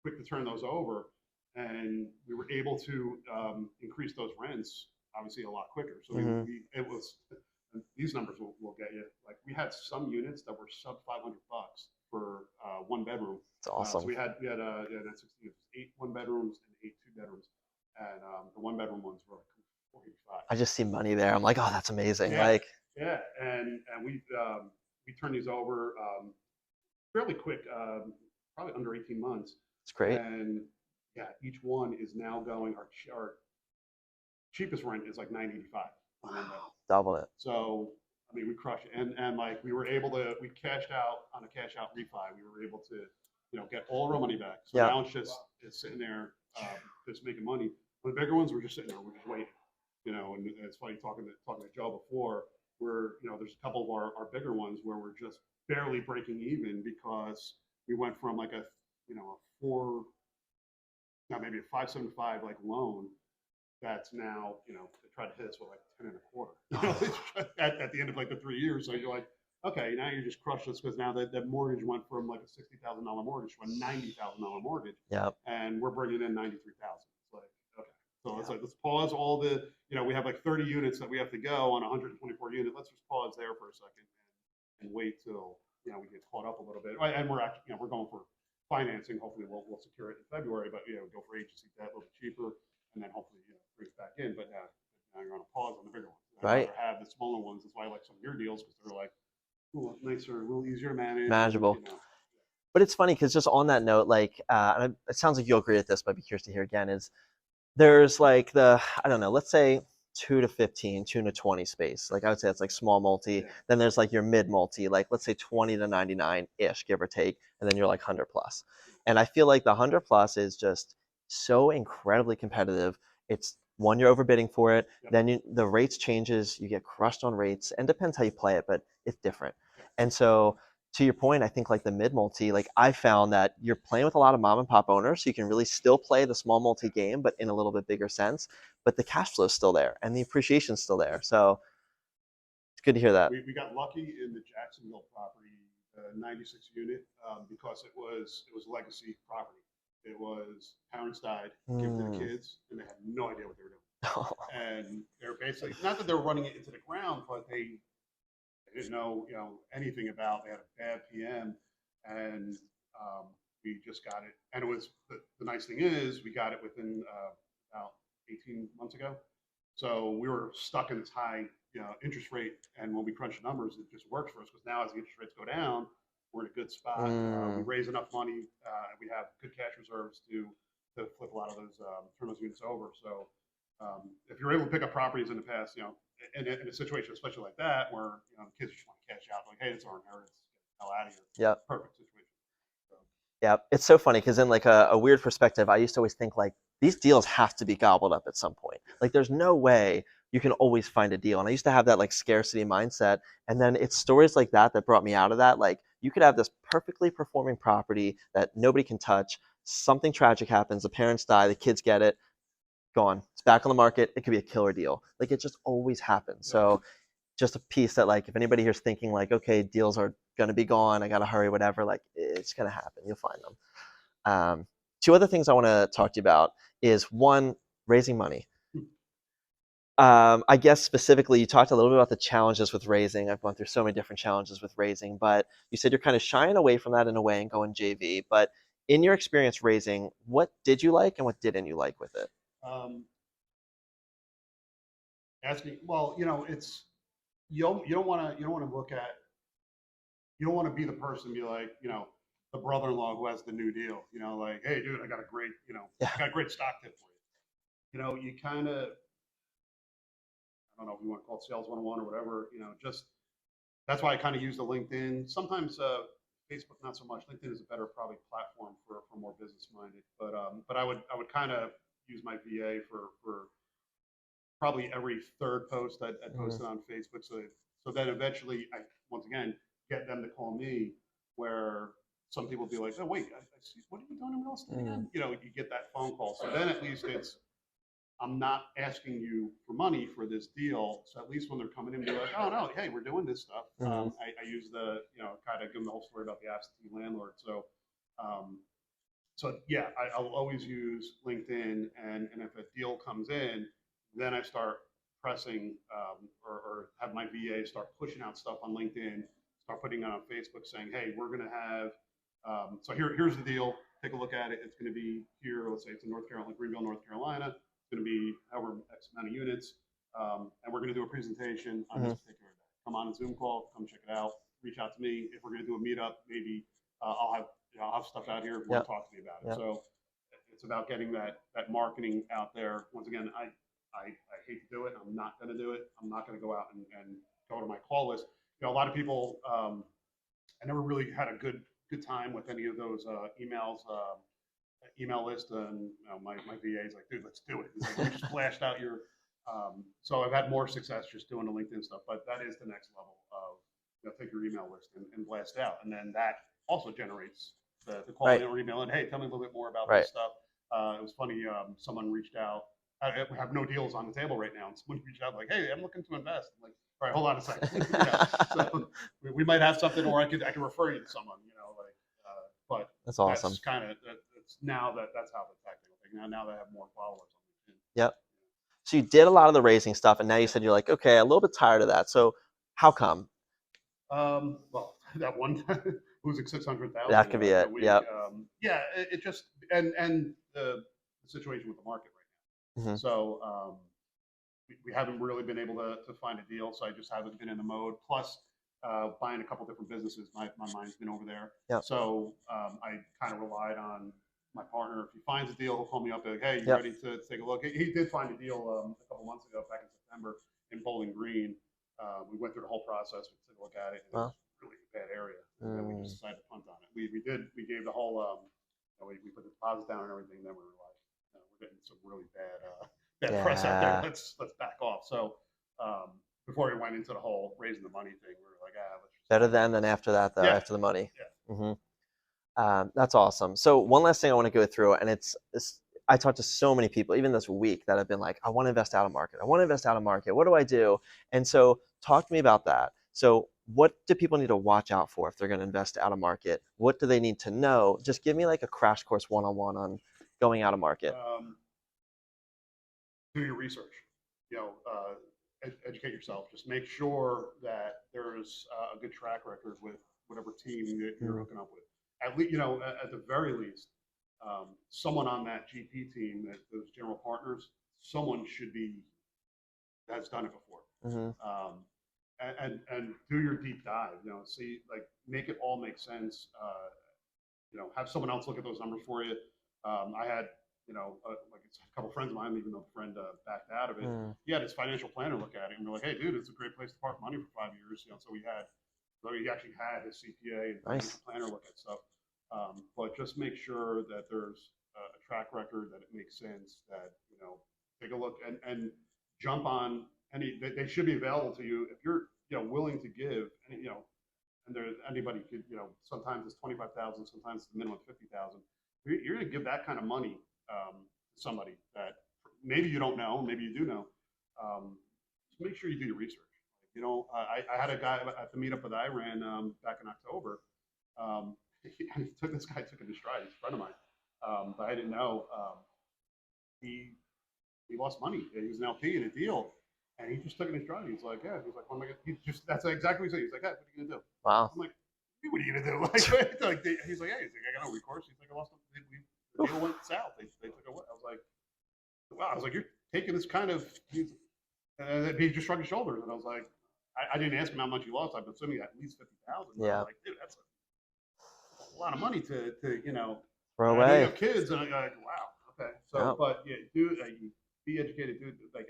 quick to turn those over, and we were able to increase those rents obviously a lot quicker. So
Mm-hmm.
it was, these numbers will get you. Like we had some units that were sub $500 for one bedroom.
It's
So
awesome.
we had 16, 8 1 bedrooms and 8 2 bedrooms, and the 1 bedroom ones were like
I just see money there. I'm like, oh, that's amazing.
Yeah,
Like,
yeah, and we turned these over fairly quick, probably under 18 months,
it's great.
and yeah, each one is now going. Our cheapest rent is like 985 on window.
Wow, double it.
So I mean, we crushed it, and like we cashed out on a cash out refi. We were able to, get all of our money back. So
Yeah,
now it's sitting there, just making money. The bigger ones, we're just sitting there, we're just waiting. And it's funny talking to Joe before. There's a couple of our bigger ones where we're just barely breaking even because we went from like a four, now maybe a 575 like loan that's now, they try to hit us with like 10 and a quarter, at the end of like the 3 years. So you're like, okay, now you just crushed us because now that mortgage went from like a $60,000 mortgage to a $90,000 mortgage,
yeah,
and we're bringing in 93,000. It's like, okay, so it's like, let's pause all the, we have like 30 units that we have to go on a 124 unit. Let's just pause there for a second and wait till, we get caught up a little bit. And we're actually, we're going for financing. Hopefully we'll secure it in February, but go for agency debt a little bit cheaper, and then hopefully bring it back in. But now you're on a pause on the bigger ones. I'd
right.
rather have the smaller ones. That's why I like some of your deals, because they're like a little nicer, a little easier to manage.
Manageable.
And,
But it's funny because just on that note, like, and it sounds like you'll agree with this, but I'd be curious to hear again, is there's like I don't know, let's say 2 to 15, 2 to 20 space. Like I would say it's like small multi.
Yeah.
Then there's like your mid multi, like let's say 20 to 99-ish, give or take. And then you're like 100 plus. And I feel like the 100 plus is just so incredibly competitive. It's one, you're overbidding for it.
Yep.
Then the rates changes, you get crushed on rates, and depends how you play it, but it's different.
Yep.
And so to your point, I think like the mid multi, like I found that you're playing with a lot of mom and pop owners, so you can really still play the small multi game, but in a little bit bigger sense. But the cash flow is still there and the appreciation is still there. So it's good to hear that.
we got lucky in the Jacksonville property, 96 unit, because it was legacy property. It was parents died, give to the kids, and they had no idea what they were doing. And they're basically, not that they were running it into the ground, but they didn't know, anything about. They had a bad PM, and we just got it. And it was the nice thing is we got it within about 18 months ago. So we were stuck in this high, interest rate, and when we crunch the numbers, it just works for us because now as the interest rates go down, we're in a good spot. We raise enough money, we have good cash reserves to flip a lot of those, turn those units over. So if you're able to pick up properties in the past, in a situation especially like that where the kids just want to cash out, like, hey, it's our inheritance, get the hell out of here.
Yeah.
Perfect situation. So,
Yeah, it's so funny because in like a weird perspective, I used to always think like these deals have to be gobbled up at some point. Like there's no way you can always find a deal. And I used to have that like scarcity mindset. And then it's stories like that that brought me out of that. Like you could have this perfectly performing property that nobody can touch. Something tragic happens, the parents die, the kids get it, gone. It's back on the market. It could be a killer deal. Like it just always happens. So just a piece that like if anybody here's thinking like, okay, deals are gonna be gone, I gotta hurry, whatever, like it's gonna happen. You'll find them. Two other things I want to talk to you about is one, raising money. I guess specifically, you talked a little bit about the challenges with raising. I've gone through so many different challenges with raising, but you said you're kind of shying away from that in a way and going JV. But in your experience raising, what did you like and what didn't you like with it?
Asking, well, it's you don't want to look at, you don't want to be the person, be like, the brother-in-law who has the new deal, like, hey, dude, I got a great,
Yeah.
I got a great stock tip for you. You kind of, I don't know if you want to call it sales 101 or whatever, just that's why I kind of use the LinkedIn. Sometimes Facebook, not so much. LinkedIn is a better probably platform for more business minded. But I would kind of use my VA for probably every third post I'd posted on Facebook. So then eventually I once again get them to call me, where some people be like, oh wait, I see, what are you doing in real estate again? You get that phone call. So then at least I'm not asking you for money for this deal. So at least when they're coming in, they're like, oh no, hey, we're doing this stuff. I use the, kind of give them the whole story about the absentee landlord. So yeah, I'll always use LinkedIn, and if a deal comes in, then I start pressing, or have my VA start pushing out stuff on LinkedIn, start putting it on Facebook, saying, hey, we're going to have, so here's the deal. Take a look at it. It's going to be here. Let's say it's in North Carolina, Greenville, North Carolina. It's going to be however X amount of units. and we're going to do a presentation on this particular day. Come on a Zoom call, come check it out, reach out to me. If we're going to do a meetup, maybe I'll have stuff out here if you want to talk to me about it. So it's about getting that marketing out there. Once again, I hate to do it. I'm not going to do it. I'm not going to go out and go to my call list. A lot of people, I never really had a good time with any of those emails. Email list, and my VA is like, dude, let's do it. He's like, you just flashed out your. So I've had more success just doing the LinkedIn stuff, but that is the next level of take your email list and blast out, and then that also generates the call or email and hey, tell me a little bit more about this stuff. It was funny. Someone reached out. I have no deals on the table right now, and someone reached out like, hey, I'm looking to invest. I'm like, all right, hold on a second. So we might have something, or I could refer you to someone. But
that's awesome.
That's kind of now that's how the tactical thing. Now they have more followers on LinkedIn.
Yep. So you did a lot of the raising stuff, and now you said you're like, okay, a little bit tired of that. So how come?
Well, that one time losing 600,000.
That could be it. Yep.
Yeah. It just and the situation with the market right now. So we haven't really been able to find a deal. So I just haven't been in the mode. Plus. Buying a couple different businesses. My mind's been over there.
Yep.
So I kind of relied on my partner. If he finds a deal, he'll call me up. Like, hey, you ready to take a look? He did find a deal a couple months ago, back in September, in Bowling Green. We went through the whole process. We took a look at it. It was really a bad area. And then we just decided to punt on it. We gave the whole. We put the deposit down and everything. Then we were like, we're getting some really bad press out there. Let's back off. So. Before we went into the whole raising the money thing, we were like,
better than after that, though, after the money.
Yeah.
That's awesome. So one last thing I want to go through, and it's I talked to so many people, even this week, that have been like, I want to invest out of market. I want to invest out of market. What do I do? And so talk to me about that. So what do people need to watch out for if they're going to invest out of market? What do they need to know? Just give me like a crash course one-on-one on going out of market.
Do your research. Educate yourself. Just make sure that there's a good track record with whatever team that you're hooking up with. At least, at the very least, someone on that GP team, those general partners, someone should be has done it before. And do your deep dive. See, like, make it all make sense. Have someone else look at those numbers for you. I had. Like a couple friends of mine, even though the friend backed out of it, he had his financial planner look at it and we're like, hey, dude, it's a great place to park money for 5 years. So he actually had his CPA and financial planner look at stuff. But just make sure that there's a track record, that it makes sense, that, take a look and jump on they should be available to you if you're, willing to give, and there's anybody could, sometimes it's 25,000, sometimes it's the minimum 50,000. You're going to give that kind of money somebody that maybe you don't know, maybe you do know. Just make sure you do your research. I had a guy at the meetup that I ran back in October. This guy took it in stride. He's a friend of mine, but I didn't know. He lost money. He was an LP in a deal, and he just took it in stride. He's like, yeah. He's like, what am I gonna? That's exactly what he said. He's like, yeah, what are you gonna do?
Wow.
I'm like, what are you gonna do? He's like, hey, I got no recourse. He's like, I lost. The deal went south. They took it away. I was like, wow. I was like, you're taking this kind of. And he just shrugged his shoulders, and I was like, I didn't ask him how much he lost. I'm assuming at least 50,000.
Yeah.
I was like, dude, that's a lot of money to
throw away.
You have kids, and I'm like, wow, okay. So, but yeah, be educated,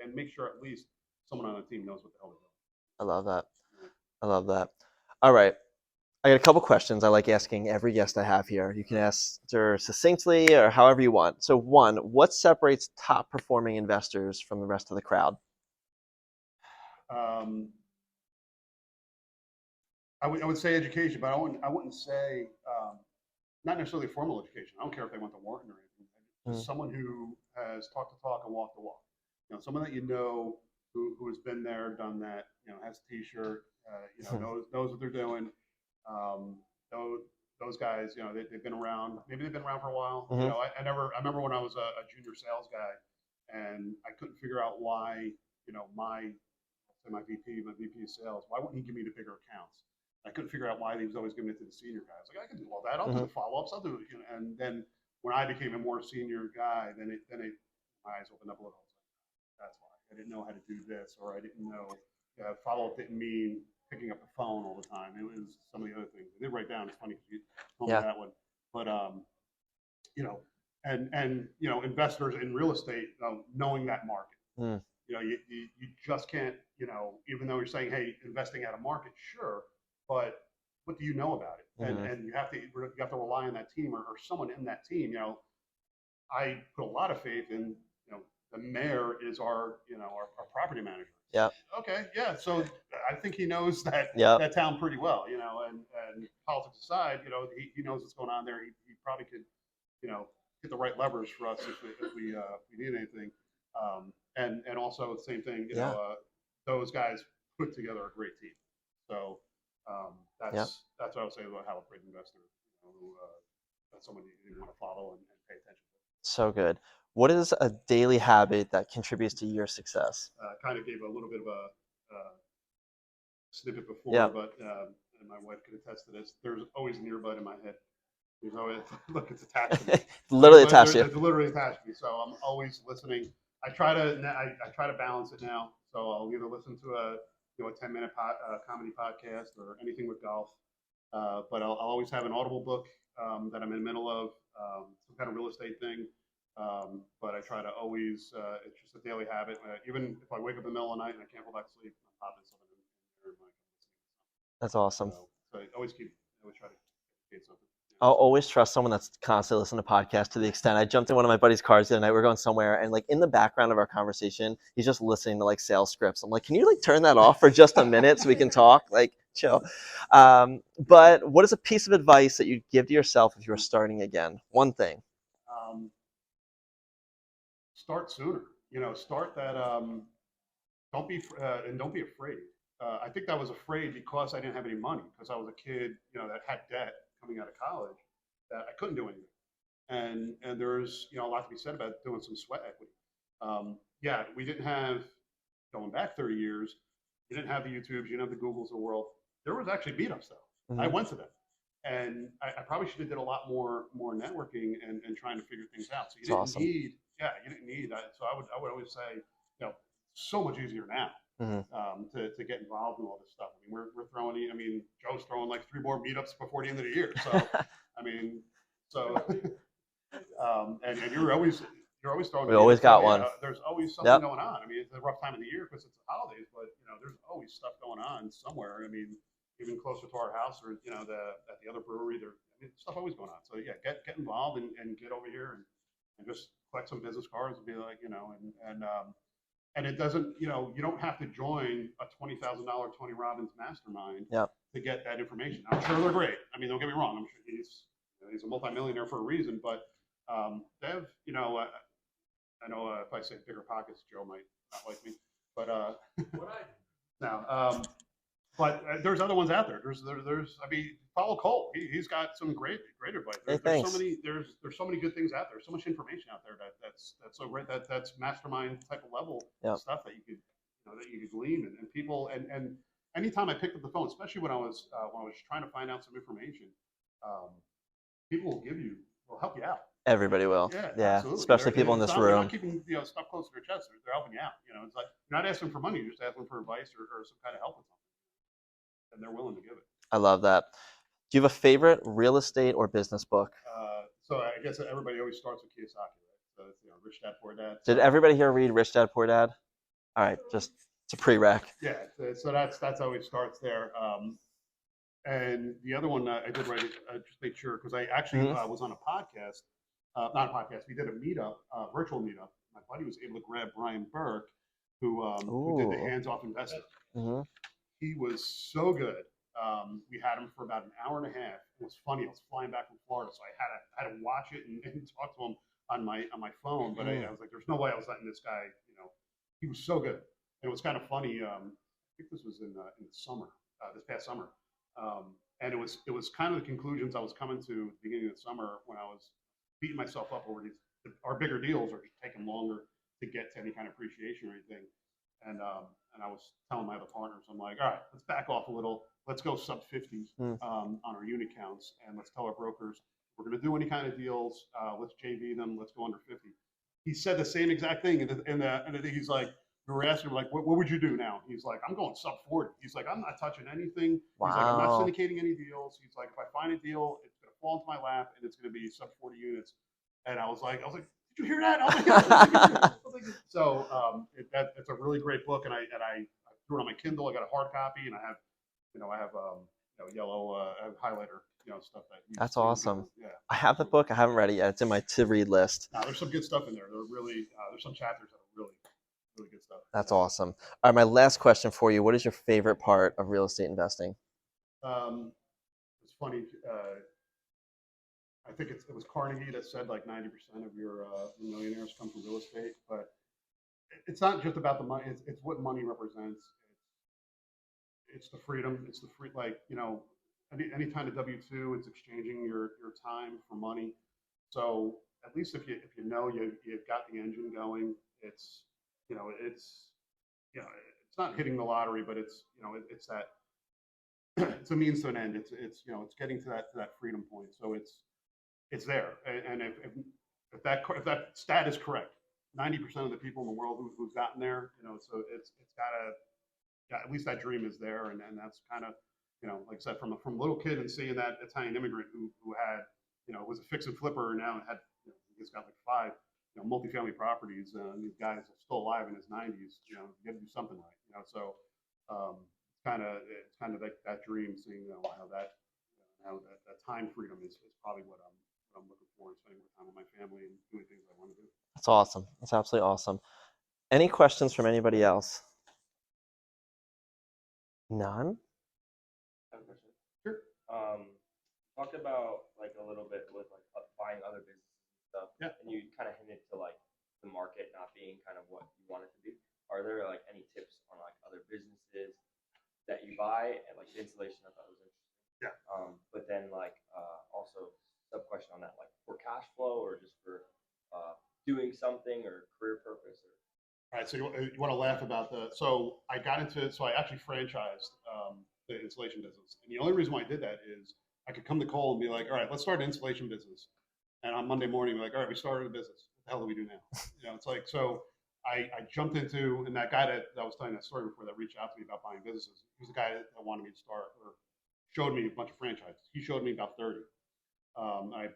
and make sure at least someone on the team knows what the hell they're doing.
I love that. I love that. All right. I got a couple questions I like asking every guest I have here. You can answer succinctly or however you want. So one, what separates top performing investors from the rest of the crowd?
I would say education, but I wouldn't say not necessarily formal education. I don't care if they went to Wharton or anything. Just someone who has talked the talk and walked the walk. Someone that who has been there, done that. Has a T-shirt. Knows what they're doing. Those guys, they've been around. Maybe they've been around for a while. I remember when I was a junior sales guy, and I couldn't figure out why, my VP of sales, why wouldn't he give me the bigger accounts? I couldn't figure out why he was always giving it to the senior guys. Like, I can do all that. I'll do the follow-ups. I'll do it. And then when I became a more senior guy, then my eyes opened up a little. That's why. I didn't know how to do this, or I didn't know follow up didn't mean picking up the phone all the time. It was some of the other things. I did write down. It's funny because you told me
Yeah.
that one, but you know, and investors in real estate, knowing that market.
Mm.
You just can't, even though you're saying, hey, investing out of market, sure, but what do you know about it?
Mm-hmm.
And you have to rely on that team or someone in that team. I put a lot of faith in, the mayor is our property manager.
Yeah.
Okay, yeah. So I think he knows
Yeah.
that town pretty well, and politics aside, he knows what's going on there. He probably could, get the right levers for us if we need anything. And also the same thing,
Yeah.
Those guys put together a great team. So that's
Yeah.
that's what I would say about how a great investor, that's someone you want to follow and pay attention to.
So good. What is a daily habit that contributes to your success?
Kind of gave a little bit of a snippet before,
Yeah.
but and my wife could attest to this. There's always an earbud in my head. There's always look, it's attached to me.
Literally attached to you.
It's literally attached to me. So I'm always listening. I try to balance it now. So I'll either listen to a 10-minute comedy podcast or anything with golf. But I'll always have an Audible book that I'm in the middle of, some kind of real estate thing. But I try to always, it's just a daily habit. Even if I wake up in the middle of the night and I can't go back to sleep, I'm popping something in there.
That's awesome.
So I always try to get something.
I'll always trust someone that's constantly listening to podcasts to the extent I jumped in one of my buddy's cars the other night. We were going somewhere, and like in the background of our conversation, he's just listening to like sales scripts. I'm like, can you like turn that off for just a minute so we can talk? Like, chill. But what is a piece of advice that you'd give to yourself if you were starting again? One thing.
Start sooner. Start that. Don't be afraid. I think I was afraid because I didn't have any money because I was a kid, that had debt coming out of college that I couldn't do anything. And there's a lot to be said about doing some sweat equity. Yeah, we didn't have going back 30 years. You didn't have the YouTubes, you didn't have the Googles of the world. There was actually meetups though.
Mm-hmm.
I went to them, and I probably should have did a lot more networking and trying to figure things out. So you didn't
awesome.
need, yeah, you didn't need. So I would always say, so much easier now.
Mm-hmm.
To get involved in all this stuff. I mean, we're throwing. I mean, Joe's throwing like 3 more meetups before the end of the year. So, I mean, and you're always throwing.
We always got one.
There's always something going on. I mean, it's a rough time of the year because it's the holidays, but there's always stuff going on somewhere. I mean, even closer to our house or at the other brewery, stuff always going on. So yeah, get involved and get over here and just collect some business cards and be like, and it doesn't, you don't have to join a $20,000 Tony Robbins mastermind to get that information. I'm sure they're great. I mean, don't get me wrong. I'm sure he's a multimillionaire for a reason, but Dev, I know if I say bigger pockets, Joe might not like me, but now, but there's other ones out there. There's I mean, follow Cole. He's got some great advice. There's so many good things out there. So much information out there that's so great. That's mastermind type of level stuff that you could glean and people and anytime I picked up the phone, especially when I was trying to find out some information, people will help you out.
Everybody will. Yeah, especially people in this room.
They're not keeping stuff close to their chest. They're helping you out. It's like you're not asking for money. You're just asking for advice or some kind of help with something, and they're willing to give it.
I love that. Do you have a favorite real estate or business book?
So I guess everybody always starts with Kiyosaki, right? So it's Rich Dad Poor Dad.
Did everybody here read Rich Dad Poor Dad? All right, just it's a prereq.
Yeah, so that's always starts there. And the other one I did write, I just made sure because I actually was on a podcast. Not a podcast. We did a meetup, virtual meetup. My buddy was able to grab Brian Burke, who did the hands-off investor.
Mm-hmm.
He was so good. We had him for about an hour and a half. It was funny. I was flying back from Florida, so I had to watch it and talk to him on my phone. But I was like, there's no way I was letting this guy. He was so good, and it was kind of funny. I think this was in the summer, this past summer, and it was kind of the conclusions I was coming to at the beginning of the summer when I was beating myself up over our bigger deals are just taking longer to get to any kind of appreciation or anything. And I was telling my other partners, I'm like, all right, let's back off a little. Let's go sub 50s on our unit counts, and let's tell our brokers we're going to do any kind of deals. Let's JV them. Let's go under 50. He said the same exact thing, and he's like, we were asking him like, what would you do now? He's like, I'm going sub 40. He's like, I'm not touching anything. He's like, I'm not
Wow.
syndicating any deals. He's like, if I find a deal, it's gonna fall into my lap and it's gonna be sub 40 units. And I was like, did you hear that? I was like, yeah, I was like, so it's a really great book, and I threw it on my Kindle. I got a hard copy, and I have yellow highlighter, stuff that you
That's
see.
awesome.
Yeah.
I have the book. I haven't read it yet. It's in my to read list.
Now, there's some good stuff in there. There's some chapters that are really, really good stuff.
That's awesome. All right, my last question for you. What is your favorite part of real estate investing?
It's funny. I think it was Carnegie that said like 90% of your millionaires come from real estate, but it's not just about the money. It's what money represents. It's the freedom. It's the free, like, any kind of W-2, it's exchanging your time for money. So at least if you know you've got the engine going, it's you know it's it's not hitting the lottery, but it's that it's a means to an end. It's getting to that freedom point. So it's there, and if that stat is correct, 90% of the people in the world who've gotten there, so it's got to, yeah, at least that dream is there, and that's kind of, like I said, from a little kid and seeing that Italian immigrant who had, was a fix and flipper, and now had, he's got like five, multifamily properties, and these guys are still alive in his 90s. You got to do something right, So it's kind of like that dream, seeing how that time freedom is probably what I'm looking for, and spending more time with my family and doing things I want to do.
That's awesome. That's absolutely awesome. Any questions from anybody else? None?
I have a question.
Sure.
Talked about like a little bit with like buying other businesses and stuff.
Yeah.
And you kind of hinted to like the market not being kind of what you want it to be. Are there like any tips on like other businesses that you buy, and like the installation? I thought was interesting.
Yeah.
But then like also sub question on that, like for cash flow or just for doing something or career purpose or.
All right, so you want to laugh about so I got into it. So I actually franchised the installation business, and the only reason why I did that is I could come to Cole and be like, all right, let's start an installation business, and on Monday morning, we're like, all right, we started a business. What the hell do we do now? It's like, so I jumped into, and that guy that I was telling that story before, that reached out to me about buying businesses, he was the guy that wanted me to start, or showed me a bunch of franchises. He showed me about 30. I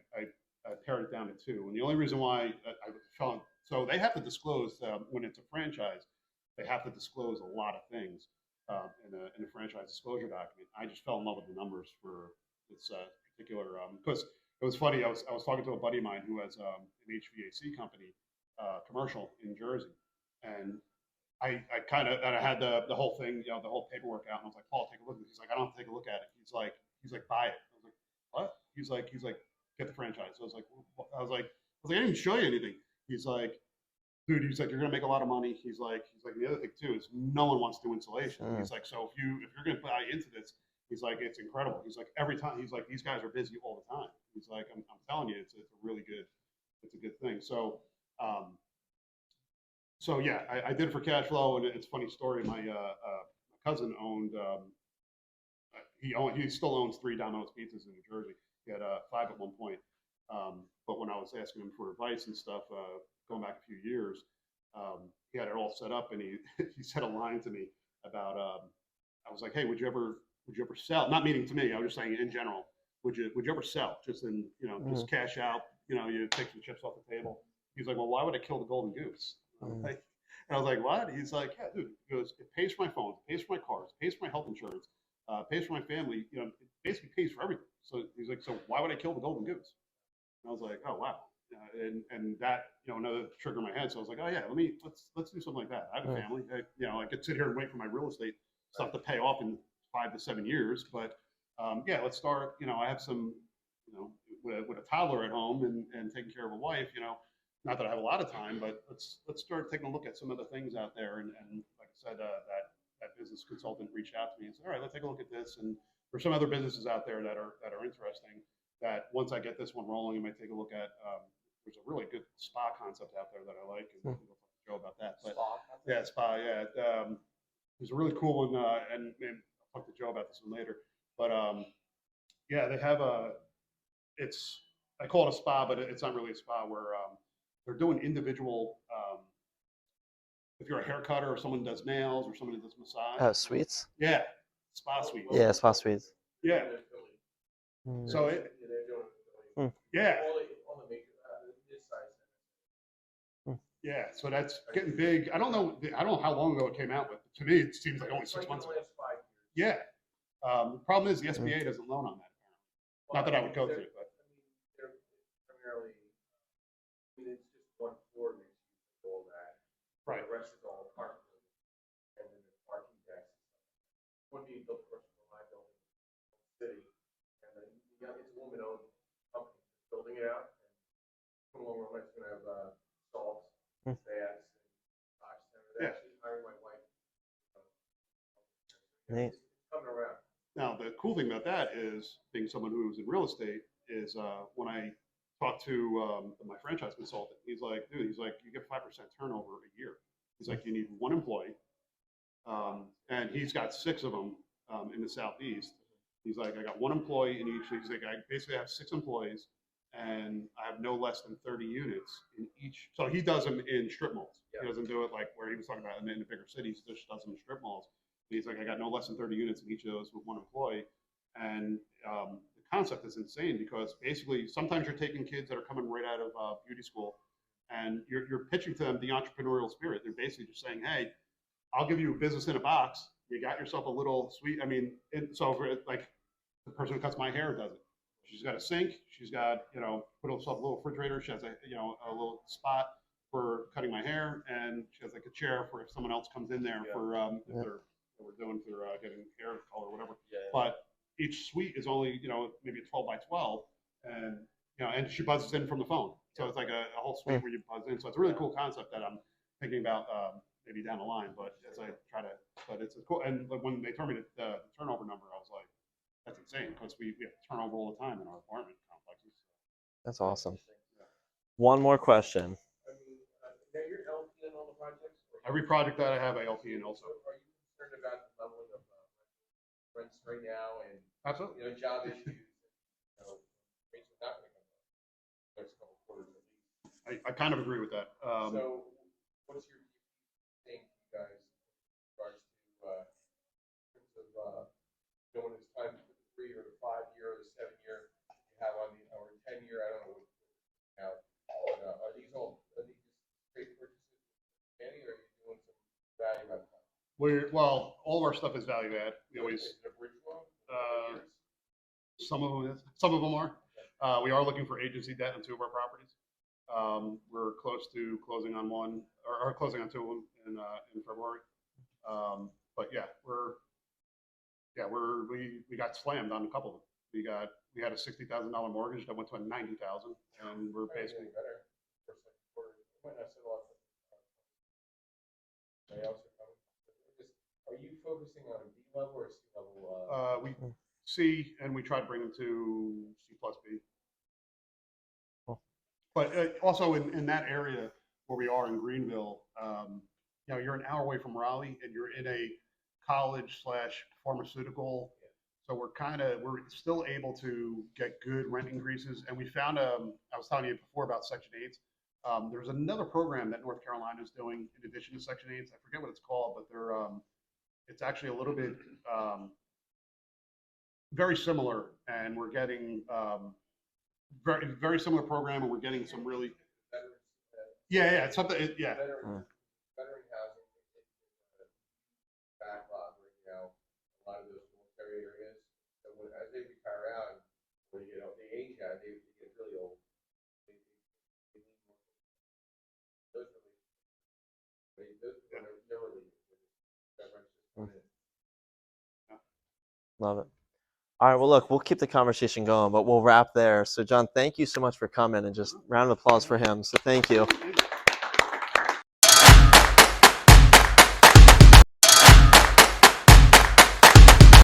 pared it down to 2. And the only reason why I fell, so they have to disclose, when it's a franchise, they have to disclose a lot of things in a franchise disclosure document. I just fell in love with the numbers for this particular, because it was funny. I was talking to a buddy of mine who has an HVAC company, commercial in Jersey, and I kind of, and I had the whole thing, the whole paperwork out, and I was like, Paul, take a look at this. He's like, I don't have to take a look at it. He's like, buy it. I was like, what? He's like, get the franchise. So I didn't even show you anything. He's like, dude, he's like, you're gonna make a lot of money. He's like, the other thing too is no one wants to do installation. He's like, so if you're gonna buy into this, he's like, it's incredible. He's like, every time, he's like, these guys are busy all the time. He's like, I'm telling you, it's a really good, it's a good thing. So yeah, I did it for cash flow, and it's a funny story. My cousin owned, he still owns 3 Domino's pizzas in New Jersey. He had 5 at one point. But when I was asking him for advice and stuff, going back a few years, he had it all set up, and he he said a line to me about, I was like, hey, would you ever sell? Not meaning to me, I was just saying in general. Would you ever sell? Just just cash out. You take some chips off the table. He's like, well, why would I kill the golden goose? And I was like, what? He's like, yeah, dude. He goes, it pays for my phone, it pays for my cars, it pays for my health insurance, pays for my family. It basically pays for everything. So he's like, so why would I kill the golden goose? And I was like, oh wow. And that, another trigger in my head. So I was like, oh yeah, let's do something like that. I have a family. I could sit here and wait for my real estate stuff to pay off in 5 to 7 years, but yeah, let's start. I have some, with a toddler at home and taking care of a wife. Not that I have a lot of time, but let's start taking a look at some of the things out there. And like I said, that business consultant reached out to me and said, all right, let's take a look at this. And there's some other businesses out there that are interesting. That once I get this one rolling, I might take a look at. There's a really good spa concept out there that I like, and we'll talk to Joe about that. But yeah, spa. Yeah, there's a really cool one, and I'll talk to Joe about this one later. But yeah, they have I call it a spa, but it's not really a spa. Where they're doing individual if you're a hair cutter or someone does nails or someone that does massage.
Sweets.
Yeah, spa suites.
Yeah, spa sweets.
Yeah.
Mm.
So it,
Hmm.
yeah,
All the major, this size.
yeah. So that's getting big. I don't know how long ago it came out with. To me, it seems like only 6 months ago.
Last 5 years.
Yeah. The problem is the SBA doesn't loan on that. Not that I would go through it, but
They're primarily, it's just one floor makes you all that.
right.
The rest is all apartment buildings, and then the parking decks. One being built for my building, city, and then it's a woman-owned company building it out. And one more it's gonna have stalls, baths, and box center. They're
Yeah.
actually hiring my wife.
Neat.
It's coming around.
Now, the cool thing about that is, being someone who was in real estate, is when I talked to my franchise consultant, he's like, dude, he's like, you get 5% turnover a year. He's like, you need one employee, and he's got 6 of them in the Southeast. He's like, I got one employee in each. He's like, I basically have 6 employees, and I have no less than 30 units in each. So he does them in strip malls.
Yeah.
He doesn't do it like where he was talking about in the bigger cities. He just does them in strip malls. He's like, I got no less than 30 units in each of those with one employee. And the concept is insane because basically sometimes you're taking kids that are coming right out of beauty school and you're pitching to them the entrepreneurial spirit. They're basically just saying, hey, I'll give you a business in a box. You got yourself a little suite. I mean, so for like the person who cuts my hair does it. She's got a sink. She's got, put herself a little refrigerator. She has a little spot for cutting my hair. And she has like a chair for if someone else comes in there for, if they're, we're doing for getting hair color or whatever.
Yeah.
But each suite is only, maybe a 12 by 12. And, and she buzzes in from the phone. So it's like a whole suite where you buzz in. So it's a really cool concept that I'm thinking about maybe down the line. But as I try to, but it's a cool. And when they told me the turnover number, I was like, that's insane because we have turnover all the time in our apartment complexes.
That's awesome. One more question.
I mean, now you're LP in all the projects?
Every project that I have, I LP in also.
Are you concerned about the leveling of rents right now and
Absolutely.
job issues? Rates are not going to come up next couple quarters at least.
I kind of agree with that.
So, what's your think, you guys, in regards to in terms of when it's time to put the 3 or the 5 year or the 7 year you have on the or 10 year? I don't know what now. Are these just straight purchases, Danny, or are you doing some value add?
Well, all of our stuff is value add. We always
Is it a bridge loan?
some of them is, some of them are. We are looking for agency debt on 2 of our properties. We're close to closing on one or closing on 2 of them in February. But yeah, we got slammed on a couple of them. We had a $60,000 mortgage that went to a $90,000, and we're basically
better. First, second quarter. Might not sell off. Layoffs are coming. Are you focusing on B level or C level?
we C, and we try to bring them to C plus B.
Cool.
But also in that area where we are in Greenville, you're an hour away from Raleigh, and you're in a college / pharmaceutical. So we're still able to get good rent increases. And we found, I was telling you before about Section 8s. There's another program that North Carolina is doing in addition to Section 8s. I forget what it's called, but it's actually a little bit very similar. And we're getting very, very similar program, and we're getting some really, it's something,
Veteran housing backlog right now. A lot of those military areas. So as they retire out, when you get they age out, they get really old. They need more. Those never leave. Veterans just come in.
Love it. All right. Well, look, we'll keep the conversation going, but we'll wrap there. So, Jon, thank you so much for coming, and just round of applause for him. So, thank you.